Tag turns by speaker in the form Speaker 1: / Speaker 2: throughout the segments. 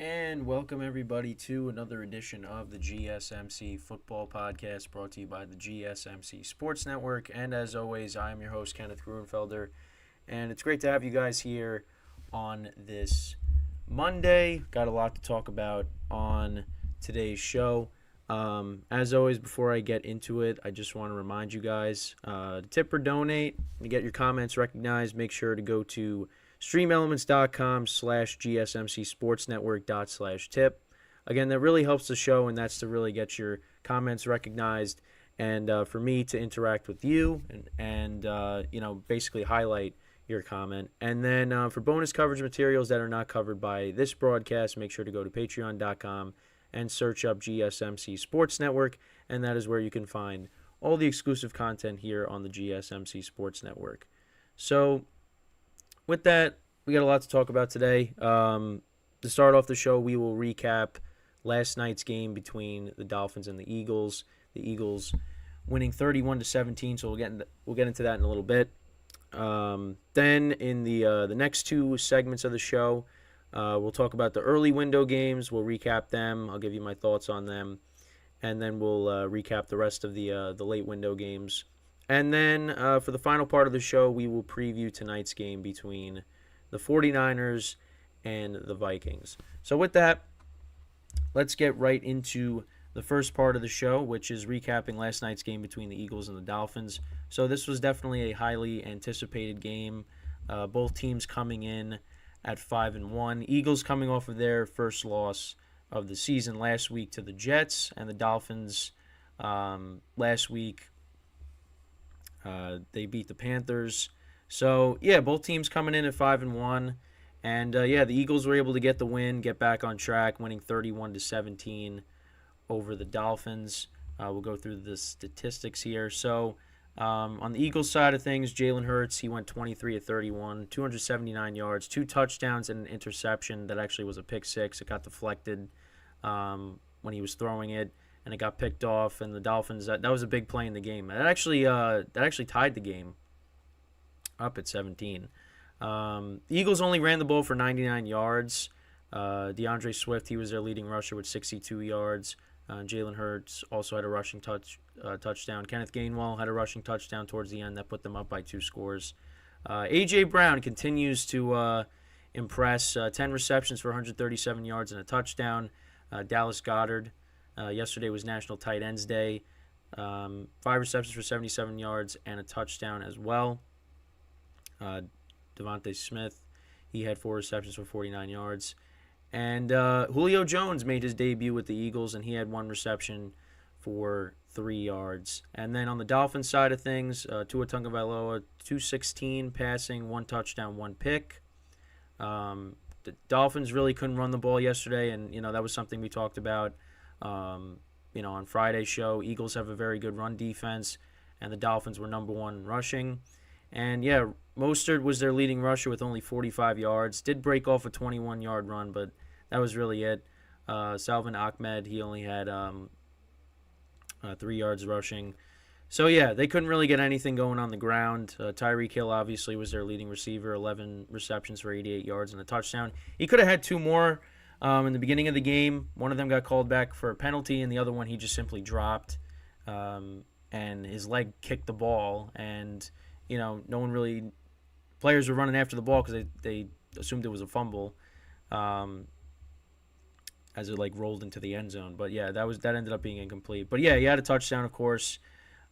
Speaker 1: And welcome everybody to another edition of the GSMC Football Podcast brought to you by the GSMC Sports Network. And as always, I am your host, Kenneth Gruenfelder. And it's great to have you guys here on this Monday. Got a lot to talk about on today's show. As always, before I get into it, I just want to remind you guys to tip or donate. To get your comments recognized, make sure to go to streamelements.com/gsmcsportsnetwork./tip. Again, that really helps the show, and that's to really get your comments recognized and for me to interact with you and basically highlight your comment. And then for bonus coverage materials that are not covered by this broadcast, make sure to go to patreon.com and search up GSMC Sports Network, and that is where you can find all the exclusive content here on the GSMC Sports Network. So, with that, we got a lot to talk about today. To start off the show, we will recap last night's game between the Dolphins and the Eagles. The Eagles winning 31-17, so we'll get into that in a little bit. Then in the next two segments of the show, we'll talk about the early window games. We'll recap them. I'll give you my thoughts on them, and then we'll recap the rest of the late window games. And then for the final part of the show, we will preview tonight's game between the 49ers and the Vikings. So with that, let's get right into the first part of the show, which is recapping last night's game between the Eagles and the Dolphins. So this was definitely a highly anticipated game. Both teams coming in at 5-1. Eagles coming off of their first loss of the season last week to the Jets, and the Dolphins last week they beat the Panthers. So, yeah, both teams coming in at 5-1. And, the Eagles were able to get the win, get back on track, winning 31-17 over the Dolphins. We'll go through the statistics here. So, on the Eagles side of things, Jalen Hurts, he went 23-31, 279 yards, 2 touchdowns, and an interception that actually was a pick six. It got deflected when he was throwing it, and it got picked off. And the Dolphins, that was a big play in the game. That actually tied the game up at 17. The Eagles only ran the ball for 99 yards. DeAndre Swift, he was their leading rusher with 62 yards. Jalen Hurts also had a rushing touchdown. Kenneth Gainwell had a rushing touchdown towards the end that put them up by 2 scores. A.J. Brown continues to impress. 10 receptions for 137 yards and a touchdown. Dallas Goedert, yesterday was National Tight Ends Day. 5 receptions for 77 yards and a touchdown as well. Devontae Smith, he had 4 receptions for 49 yards. And Julio Jones made his debut with the Eagles, and he had 1 reception for 3 yards. And then on the Dolphins side of things, Tua Tagovailoa, 216 passing, 1 touchdown, 1 pick. The Dolphins really couldn't run the ball yesterday, and that was something we talked about on Friday's show. Eagles have a very good run defense, and the Dolphins were number 1 rushing. And, Mostert was their leading rusher with only 45 yards. Did break off a 21-yard run, but that was really it. Salvin Ahmed, he only had 3 yards rushing. So, they couldn't really get anything going on the ground. Tyreek Hill obviously was their leading receiver, 11 receptions for 88 yards and a touchdown. He could have had 2 more in the beginning of the game. One of them got called back for a penalty, and the other one he just simply dropped. And his leg kicked the ball, and no one really. Players were running after the ball because they assumed it was a fumble, as it rolled into the end zone. But that ended up being incomplete. But he had a touchdown, of course.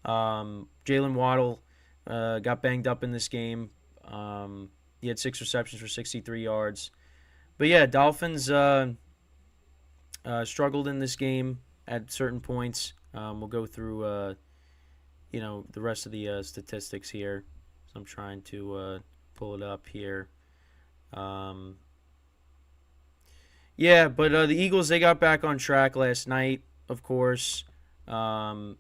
Speaker 1: Jalen Waddle got banged up in this game. He had 6 receptions for 63 yards. But Dolphins struggled in this game at certain points. We'll go through the rest of the statistics here. So I'm trying to pull it up here. But the Eagles, they got back on track last night, of course. They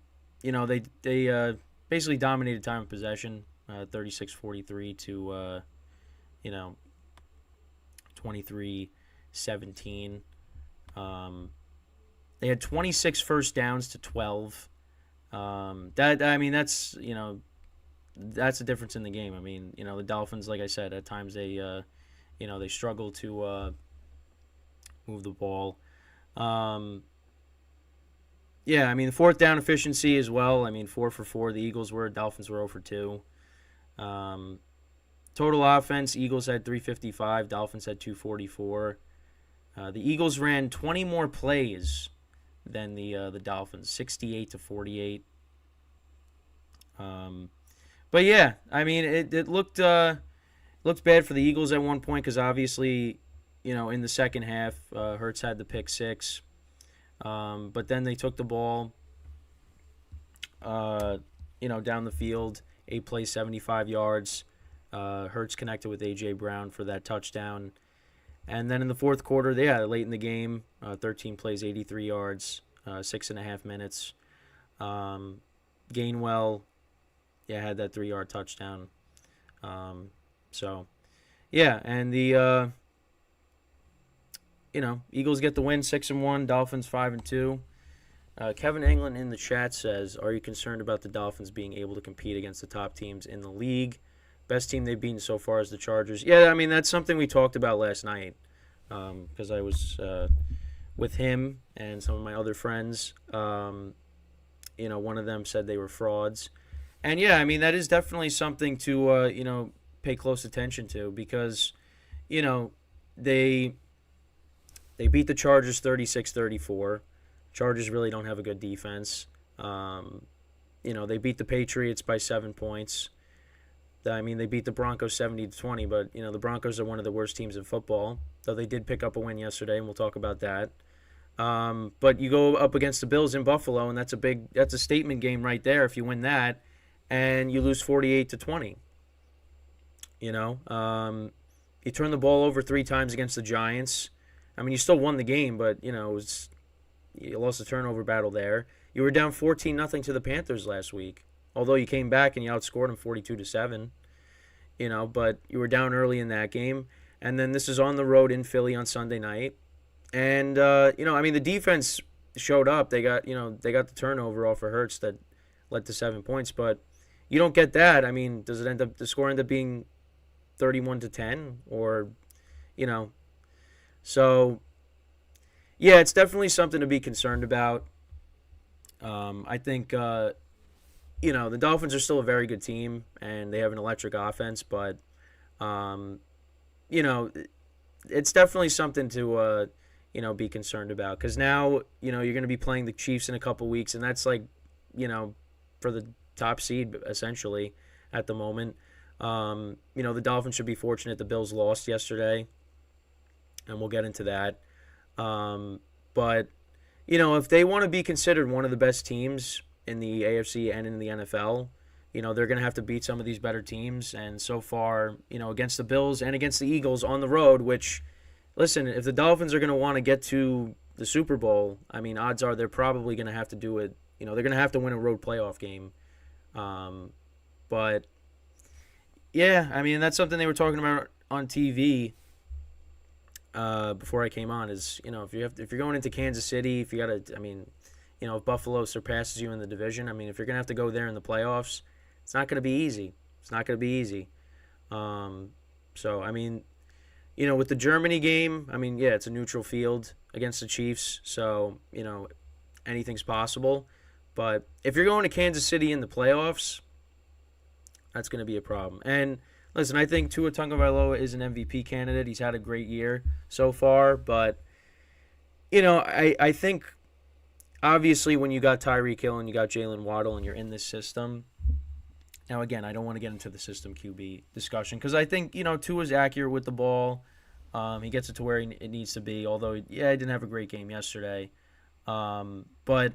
Speaker 1: basically dominated time of possession, 36-43 to 23-17. They had 26 first downs to 12. That's a difference in the game. I mean, the Dolphins, like I said, at times they struggle to move the ball. Um, yeah, I mean, the fourth down efficiency as well. I mean, 4 for 4. The Eagles were. Dolphins were 0 for 2. Um, total offense, Eagles had 355. Dolphins had 244. The Eagles ran 20 more plays than the Dolphins, 68-48. But yeah, I mean, it looked bad for the Eagles at one point because obviously, in the second half, Hurts had the pick six. But then they took the ball, down the field, 8 plays, 75 yards. Hurts connected with A.J. Brown for that touchdown. And then in the fourth quarter, late in the game, 13 plays, 83 yards, 6.5 minutes. Gainwell, had that 3-yard touchdown. And the Eagles get the win, 6-1. Dolphins 5-2. Kevin England in the chat says, "Are you concerned about the Dolphins being able to compete against the top teams in the league? Best team they've beaten so far is the Chargers." Yeah, I mean that's something we talked about last night because I was with him and some of my other friends. One of them said they were frauds, and yeah, I mean that is definitely something to pay close attention to because they beat the Chargers 36-34. Chargers really don't have a good defense. They beat the Patriots by 7 points. I mean, they beat the Broncos 70-20, but the Broncos are one of the worst teams in football. Though they did pick up a win yesterday, and we'll talk about that. But you go up against the Bills in Buffalo, and that's a statement game right there. If you win that, and you lose 48-20, you turn the ball over 3 times against the Giants. I mean, you still won the game, but you lost a turnover battle there. You were down 14-0 to the Panthers last week. Although you came back and you outscored them 42-7, but you were down early in that game. And then this is on the road in Philly on Sunday night. And, I mean, the defense showed up. They got the turnover off of Hurts that led to 7 points. But you don't get that. I mean, does the score end up being 31-10 or, So, yeah, it's definitely something to be concerned about. I think, the Dolphins are still a very good team, and they have an electric offense, but, it's definitely something to, be concerned about. Because now, you're going to be playing the Chiefs in a couple weeks, and that's like, for the top seed, essentially, at the moment. The Dolphins should be fortunate the Bills lost yesterday, and we'll get into that. But, if they want to be considered one of the best teams in the AFC and in the NFL, they're going to have to beat some of these better teams. And so far, against the Bills and against the Eagles on the road, which, listen, if the Dolphins are going to want to get to the Super Bowl, I mean, odds are they're probably going to have to do it. They're going to have to win a road playoff game. But, yeah, I mean, that's something they were talking about on TV before I came on is, if you're going into Kansas City, if you got to, I mean, if Buffalo surpasses you in the division, I mean, if you're going to have to go there in the playoffs, it's not going to be easy. It's not going to be easy. So, I mean, with the Germany game, I mean, yeah, it's a neutral field against the Chiefs. So, anything's possible. But if you're going to Kansas City in the playoffs, that's going to be a problem. And, listen, I think Tua Tagovailoa is an MVP candidate. He's had a great year so far. But, I think obviously, when you got Tyreek Hill and you got Jalen Waddle and you're in this system, now again, I don't want to get into the system QB discussion because I think Tua's accurate with the ball. He gets it to where it needs to be. Although, he didn't have a great game yesterday. But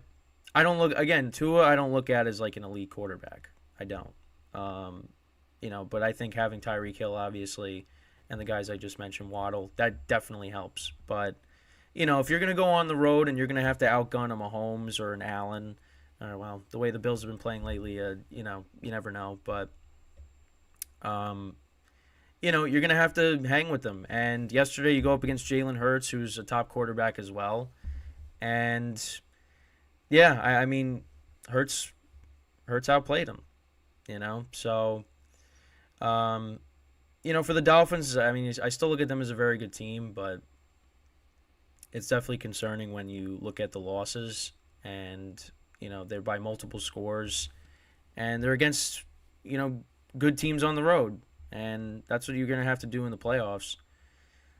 Speaker 1: I don't look Tua. I don't look at as like an elite quarterback. I don't. But I think having Tyreek Hill obviously, and the guys I just mentioned, Waddle, that definitely helps. But if you're going to go on the road and you're going to have to outgun a Mahomes or an Allen, the way the Bills have been playing lately, you never know. But, you're going to have to hang with them. And yesterday you go up against Jalen Hurts, who's a top quarterback as well. And, yeah, I mean, Hurts outplayed him, So, for the Dolphins, I mean, I still look at them as a very good team, but it's definitely concerning when you look at the losses, and they're by multiple scores, and they're against good teams on the road, and that's what you're going to have to do in the playoffs.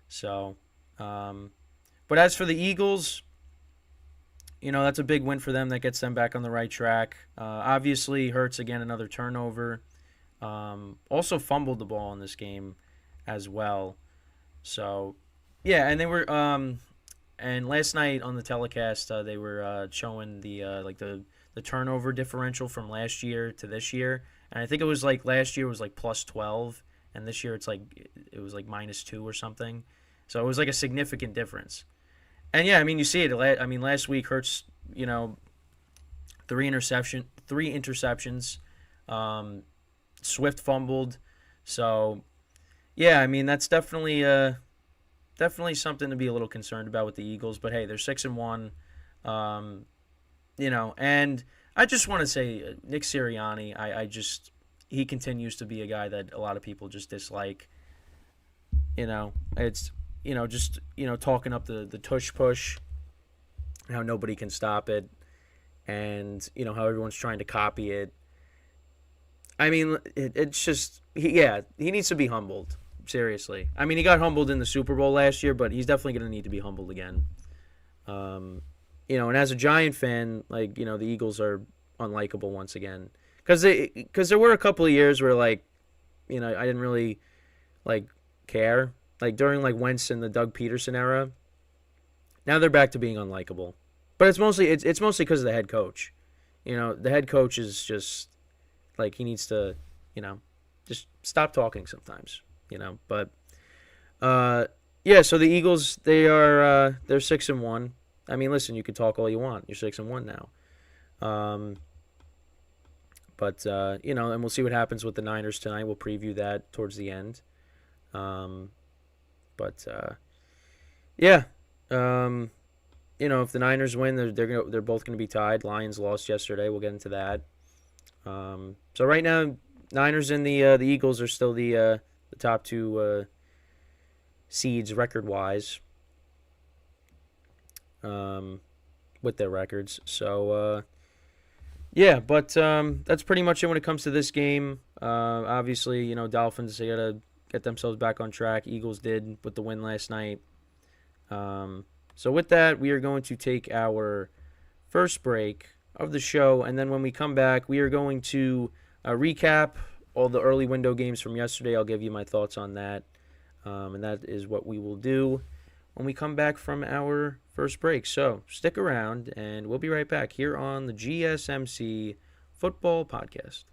Speaker 1: So, but as for the Eagles, that's a big win for them. That gets them back on the right track. Obviously, Hurts again, another turnover. Also fumbled the ball in this game as well. So, yeah, and they were and last night on the telecast they were showing the the turnover differential from last year to this year, and I think it was like last year was like plus 12, and this year it was like minus 2 or something. So it was like a significant difference. And yeah, I mean you see it. I mean last week Hurts, three interceptions. Swift fumbled. So yeah, I mean that's definitely something to be a little concerned about with the Eagles. But hey, they're 6-1. And I just want to say Nick Sirianni. He continues to be a guy that a lot of people just dislike. It's just talking up the tush push, how nobody can stop it, and how everyone's trying to copy it. I mean, it's just he needs to be humbled. Seriously. I mean, he got humbled in the Super Bowl last year, but he's definitely going to need to be humbled again. And as a Giant fan, the Eagles are unlikable once again. Because there were a couple of years where, I didn't really, care. During, Wentz and the Doug Peterson era. Now they're back to being unlikable. But it's mostly because of the head coach. The head coach is just, he needs to, just stop talking sometimes. But so the Eagles, they're 6-1. I mean, listen, you could talk all you want. You're 6-1 now. And we'll see what happens with the Niners tonight. We'll preview that towards the end. If the Niners win, they're both going to be tied. Lions lost yesterday. We'll get into that. So right now, Niners and the Eagles are still the top two seeds record-wise with their records. So, that's pretty much it when it comes to this game. Obviously, Dolphins, they got to get themselves back on track. Eagles did with the win last night. So with that, we are going to take our first break of the show, and then when we come back, we are going to recap all the early window games from yesterday. I'll give you my thoughts on that, and that is what we will do when we come back from our first break. So stick around, and we'll be right back here on the GSMC Football Podcast.